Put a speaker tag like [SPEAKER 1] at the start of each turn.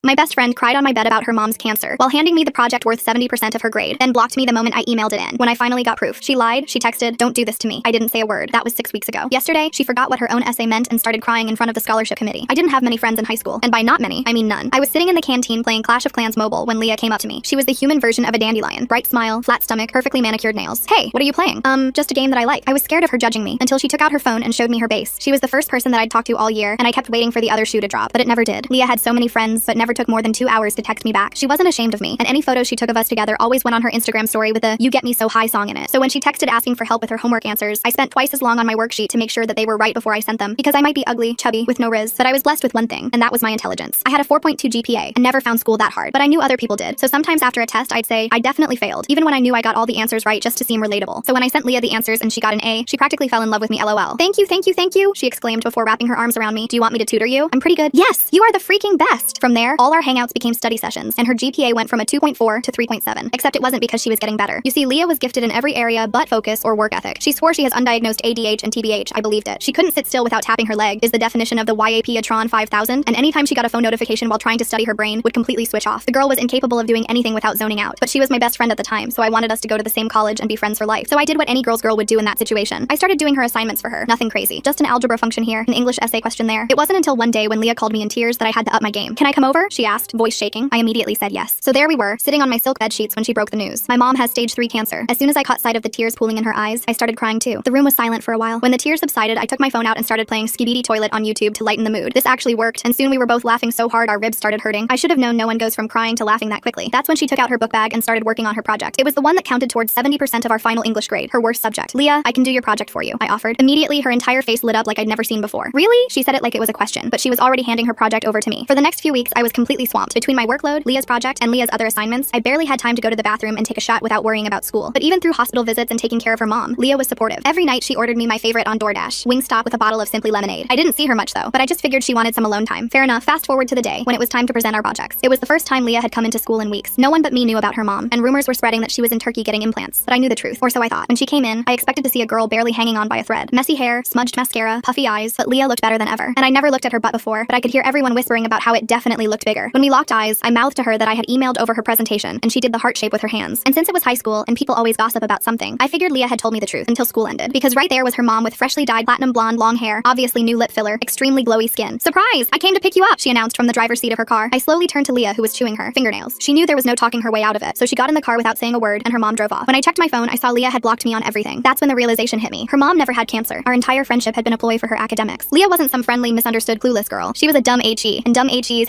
[SPEAKER 1] My best friend cried on my bed about her mom's cancer while handing me the project worth 70% of her grade, then blocked me the moment I emailed it in. When I finally got proof, she lied, she texted, "Don't do this to me." I didn't say a word. That was 6 weeks ago. Yesterday, she forgot what her own essay meant and started crying in front of the scholarship committee. I didn't have many friends in high school, and by not many, I mean none. I was sitting in the canteen playing Clash of Clans Mobile when Leah came up to me. She was the human version of a dandelion. Bright smile, flat stomach, perfectly manicured nails. "Hey, what are you playing?" Just a game that I like." I was scared of her judging me until she took out her phone and showed me her base. She was the first person that I'd talked to all year, and I kept waiting for the other shoe to drop, but it never did. Leah had so many friends, but never took more than 2 hours to text me back. She wasn't ashamed of me, and any photos she took of us together always went on her Instagram story with a "You Get Me So High" song in it. So when she texted asking for help with her homework answers, I spent twice as long on my worksheet to make sure that they were right before I sent them, because I might be ugly, chubby, with no riz, but I was blessed with one thing, and that was my intelligence. I had a 4.2 GPA and never found school that hard, but I knew other people did. So sometimes after a test, I'd say, "I definitely failed," even when I knew I got all the answers right just to seem relatable. So when I sent Leah the answers and she got an A, she practically fell in love with me, LOL. "Thank you, thank you, thank you," she exclaimed before wrapping her arms around me. "Do you want me to tutor you? I'm pretty good." "Yes, you are the freaking best." From there, all our hangouts became study sessions, and her GPA went from a 2.4 to 3.7, except it wasn't because she was getting better. You see, Leah was gifted in every area but focus or work ethic. She swore she has undiagnosed ADH and TBH. I believed it. She couldn't sit still without tapping her leg, is the definition of the YAP-atron 5000, and anytime she got a phone notification while trying to study, her brain would completely switch off. The girl was incapable of doing anything without zoning out, but she was my best friend at the time, so I wanted us to go to the same college and be friends for life. So I did what any girl's girl would do in that situation. I started doing her assignments for her. Nothing crazy. Just an algebra function here, an English essay question there. It wasn't until one day when Leah called me in tears that I had to up my game. "Can I come over?" she asked, voice shaking. I immediately said yes. So there we were, sitting on my silk bed sheets when she broke the news. My mom has stage 3 cancer. As soon as I caught sight of the tears pooling in her eyes, I started crying too. The room was silent for a while. When the tears subsided, I took my phone out and started playing Skibidi Toilet on YouTube to lighten the mood. This actually worked, and soon we were both laughing so hard our ribs started hurting. I should have known no one goes from crying to laughing that quickly. That's when she took out her book bag and started working on her project. It was the one that counted towards 70% of our final English grade, her worst subject. "Leah, I can do your project for you," I offered. Immediately, her entire face lit up like I'd never seen before. "Really?" She said it like it was a question, but she was already handing her project over to me. For the next few weeks, I was completely swamped. Between my workload, Leah's project, and Leah's other assignments, I barely had time to go to the bathroom and take a shot without worrying about school. But even through hospital visits and taking care of her mom, Leah was supportive. Every night, she ordered me my favorite on DoorDash, Wingstop with a bottle of Simply Lemonade. I didn't see her much though, but I just figured she wanted some alone time. Fair enough. Fast forward to the day when it was time to present our projects. It was the first time Leah had come into school in weeks. No one but me knew about her mom, and rumors were spreading that she was in Turkey getting implants. But I knew the truth, or so I thought. When she came in, I expected to see a girl barely hanging on by a thread. Messy hair, smudged mascara, puffy eyes, but Leah looked better than ever. And I never looked at her butt before, but I could hear everyone whispering about how it definitely looked bigger. When we locked eyes, I mouthed to her that I had emailed over her presentation, and she did the heart shape with her hands. And since it was high school, and people always gossip about something, I figured Leah had told me the truth until school ended. Because right there was her mom with freshly dyed platinum blonde long hair, obviously new lip filler, extremely glowy skin. "Surprise! I came to pick you up," she announced from the driver's seat of her car. I slowly turned to Leah, who was chewing her fingernails. She knew there was no talking her way out of it, so she got in the car without saying a word, and her mom drove off. When I checked my phone, I saw Leah had blocked me on everything. That's when the realization hit me. Her mom never had cancer. Our entire friendship had been a ploy for her academics. Leah wasn't some friendly, misunderstood, clueless girl. She was a dumb HE, and dumb HEs